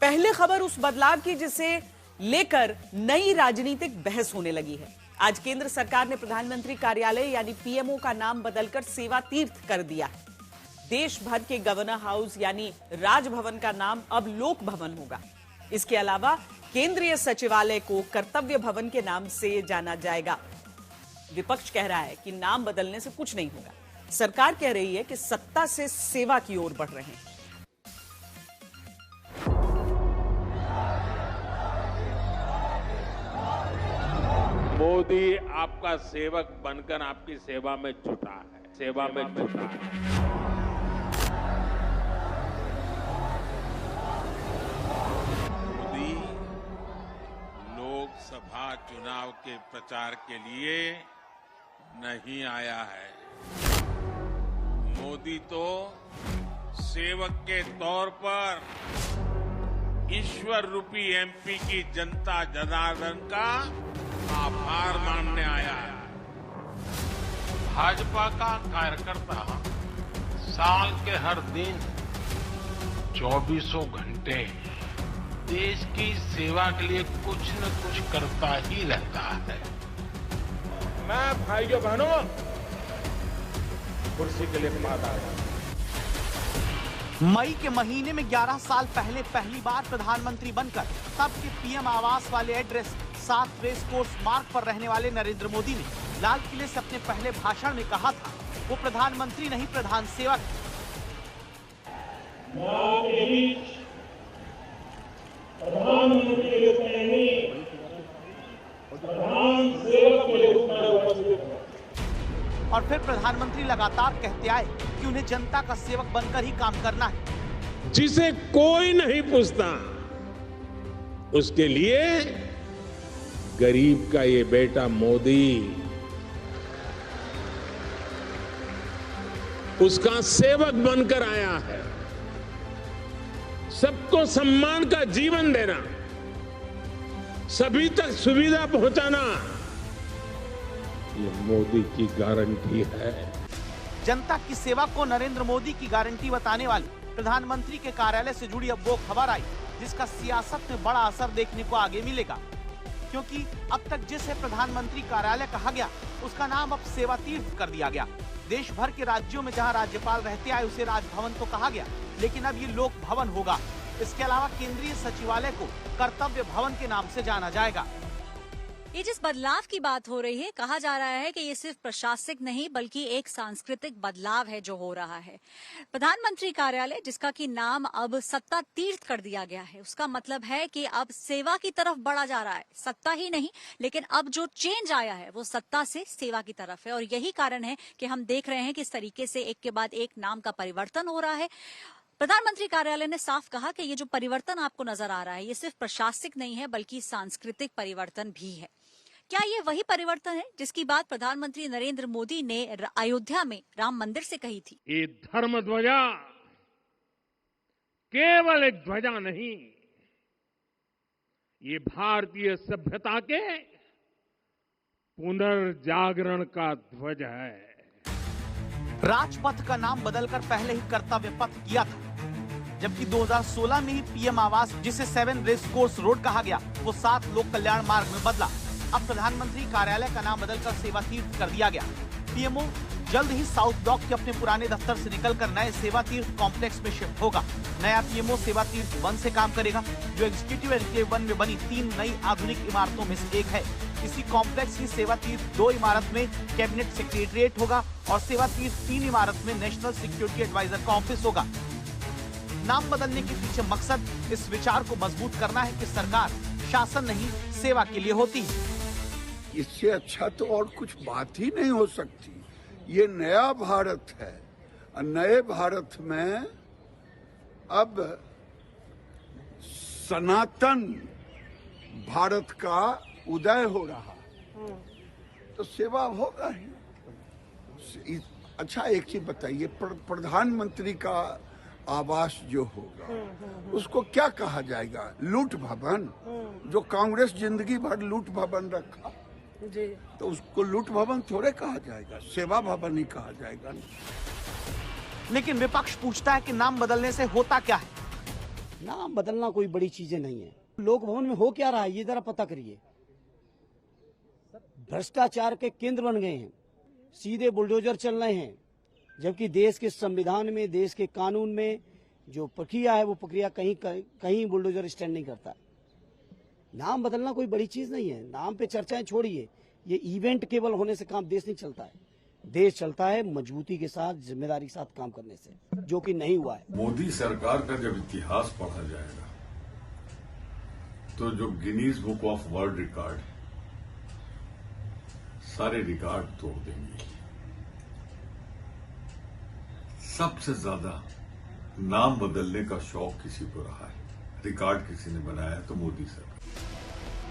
पहले खबर उस बदलाव की जिसे लेकर नई राजनीतिक बहस होने लगी है। आज केंद्र सरकार ने प्रधानमंत्री कार्यालय यानी पीएमओ का नाम बदलकर सेवा तीर्थ कर दिया। देश भर के गवर्नर हाउस यानी राजभवन का नाम अब लोक भवन होगा। इसके अलावा केंद्रीय सचिवालय को कर्तव्य भवन के नाम से जाना जाएगा। विपक्ष कह रहा है कि नाम बदलने से कुछ नहीं होगा। सरकार कह रही है कि सत्ता से सेवा की ओर बढ़ रहे हैं। मोदी आपका सेवक बनकर आपकी सेवा में जुटा है, मोदी लोकसभा चुनाव के प्रचार के लिए नहीं आया है। मोदी तो सेवक के तौर पर ईश्वर रूपी एमपी की जनता जनार्दन का आभार मानने आया है। भाजपा का कार्यकर्ता साल के हर दिन 24 घंटे देश की सेवा के लिए कुछ न कुछ करता ही रहता है। मैं भाइयों बहनों कुर्सी के लिए बात आया। मई के महीने में 11 साल पहले पहली बार प्रधानमंत्री बनकर तब के पीएम आवास वाले एड्रेस 7 रेस कोर्स मार्ग पर रहने वाले नरेंद्र मोदी ने लाल किले से अपने पहले भाषण में कहा था वो प्रधानमंत्री नहीं प्रधान सेवक। प्रधानमंत्री के रूप में नहीं, प्रधान सेवक के रूप में उपस्थित। और फिर प्रधानमंत्री लगातार कहते आए कि उन्हें जनता का सेवक बनकर ही काम करना है। जिसे कोई नहीं पूछता उसके लिए गरीब का ये बेटा मोदी उसका सेवक बनकर आया है। सबको सम्मान का जीवन देना, सभी तक सुविधा पहुंचाना, ये मोदी की गारंटी है। जनता की सेवा को नरेंद्र मोदी की गारंटी बताने वाले प्रधानमंत्री के कार्यालय से जुड़ी अब वो खबर आई जिसका सियासत में बड़ा असर देखने को आगे मिलेगा, क्योंकि अब तक जिसे प्रधानमंत्री कार्यालय कहा गया उसका नाम अब सेवा तीर्थ कर दिया गया। देश भर के राज्यों में जहां राज्यपाल रहते आए उसे राजभवन तो कहा गया, लेकिन अब ये लोक भवन होगा। इसके अलावा केंद्रीय सचिवालय को कर्तव्य भवन के नाम से जाना जाएगा। ये जिस बदलाव की बात हो रही है, कहा जा रहा है कि ये सिर्फ प्रशासनिक नहीं बल्कि एक सांस्कृतिक बदलाव है जो हो रहा है। प्रधानमंत्री कार्यालय जिसका कि नाम अब सत्ता तीर्थ कर दिया गया है, उसका मतलब है कि अब सेवा की तरफ बढ़ा जा रहा है। सत्ता ही नहीं, लेकिन अब जो चेंज आया है वो सत्ता से सेवा की तरफ है। और यही कारण है कि हम देख रहे हैं कि इस तरीके से एक के बाद एक नाम का परिवर्तन हो रहा है। प्रधानमंत्री कार्यालय ने साफ कहा कि ये जो परिवर्तन आपको नजर आ रहा है ये सिर्फ प्रशासनिक नहीं है बल्कि सांस्कृतिक परिवर्तन भी है। क्या ये वही परिवर्तन है जिसकी बात प्रधानमंत्री नरेंद्र मोदी ने अयोध्या में राम मंदिर से कही थी? ये धर्म ध्वजा केवल एक ध्वजा नहीं, ये भारतीय सभ्यता के पुनर्जागरण का ध्वज है। राजपथ का नाम बदलकर पहले ही कर्तव्य पथ किया था, जबकि 2016 में ही पीएम आवास जिसे 7 रेस कोर्स रोड कहा गया वो 7 लोक कल्याण मार्ग में बदला। अब प्रधानमंत्री कार्यालय का नाम बदलकर सेवा तीर्थ कर दिया गया। पीएमओ जल्द ही साउथ ब्लॉक के अपने पुराने दफ्तर से निकलकर नए सेवा तीर्थ कॉम्प्लेक्स में शिफ्ट होगा। नया पीएमओ सेवा तीर्थ 1 से काम करेगा, जो एग्जीक्यूटिव एनक्लेव 1 में बनी 3 नई आधुनिक इमारतों में से एक है। इसी कॉम्प्लेक्स की सेवा तीर्थ 2 इमारत में कैबिनेट सेक्रेटरिएट होगा और सेवा तीर्थ 3 इमारत में नेशनल सिक्योरिटी एडवाइजर का ऑफिस होगा। नाम बदलने के पीछे मकसद इस विचार को मजबूत करना है कि सरकार शासन नहीं सेवा के लिए होती है। इससे अच्छा तो और कुछ बात ही नहीं हो सकती। ये नया भारत है और नए भारत में अब सनातन भारत का उदय हो रहा, तो सेवा होगा ही। अच्छा एक चीज बताइए, प्रधानमंत्री का आवास जो होगा उसको क्या कहा जाएगा? लूट भवन? जो कांग्रेस जिंदगी भर लूट भवन रखा जी, तो उसको लूट भवन थोड़े कहा जाएगा, सेवा भवन ही कहा जाएगा। लेकिन विपक्ष पूछता है कि नाम बदलने से होता क्या है? नाम बदलना कोई बड़ी चीजें नहीं है। लोक भवन में हो क्या रहा है ये जरा पता करिए। भ्रष्टाचार के केंद्र बन गए हैं, सीधे बुलडोजर चल रहे हैं, जबकि देश के संविधान में, देश के कानून में जो प्रक्रिया है वो प्रक्रिया कहीं बुलडोजर स्टैंड नहीं करता। नाम बदलना कोई बड़ी चीज नहीं है। नाम पे चर्चाएं छोड़िए, ये इवेंट केवल होने से काम देश नहीं चलता है। देश चलता है मजबूती के साथ, जिम्मेदारी के साथ काम करने से, जो कि नहीं हुआ है। मोदी सरकार का जब इतिहास पढ़ा जाएगा तो जो Guinness book of world record सारे रिकॉर्ड तोड़ देंगे। सबसे ज्यादा नाम बदलने का शौक किसी को रहा है, रिकॉर्ड किसी ने बनाया तो मोदी सरकार।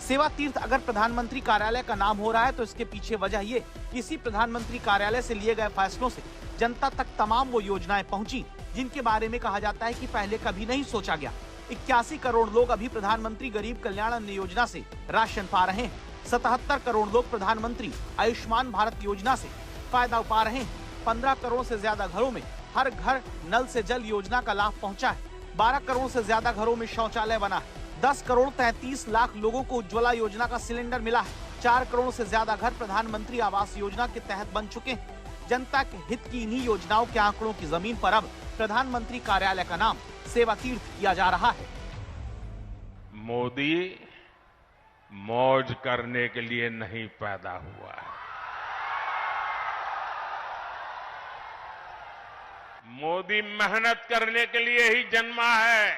सेवा तीर्थ अगर प्रधानमंत्री कार्यालय का नाम हो रहा है तो इसके पीछे वजह ये कि इसी प्रधानमंत्री कार्यालय से लिए गए फैसलों से जनता तक तमाम वो योजनाएं पहुंची जिनके बारे में कहा जाता है कि पहले कभी नहीं सोचा गया। 81 करोड़ लोग अभी प्रधानमंत्री गरीब कल्याण अन्न योजना से राशन पा रहे हैं। 77 करोड़ लोग प्रधानमंत्री आयुष्मान भारत योजना से फायदा उठा रहे हैं। 15 करोड़ से ज्यादा घरों में हर घर नल से जल योजना का लाभ पहुंचा है। 12 करोड़ से ज्यादा घरों में शौचालय बना है। 10 करोड़ 33 लाख लोगों को उज्ज्वला योजना का सिलेंडर मिला है। 4 करोड़ से ज्यादा घर प्रधानमंत्री आवास योजना के तहत बन चुके हैं। जनता के हित की इन्हीं योजनाओं के आंकड़ों की जमीन पर अब प्रधानमंत्री कार्यालय का नाम सेवा तीर्थ किया जा रहा है। मोदी मौज करने के लिए नहीं पैदा हुआ है। मोदी मेहनत करने के लिए ही जन्मा है,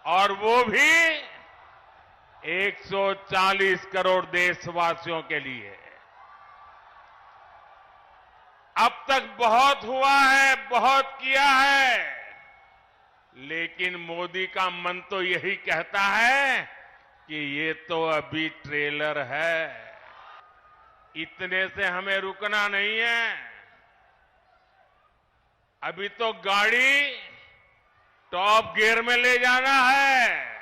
और वो भी 140 करोड़ देशवासियों के लिए। अब तक बहुत हुआ है, बहुत किया है, लेकिन मोदी का मन तो यही कहता है कि ये तो अभी ट्रेलर है, इतने से हमें रुकना नहीं है। अभी तो गाड़ी टॉप गियर में ले जाना है।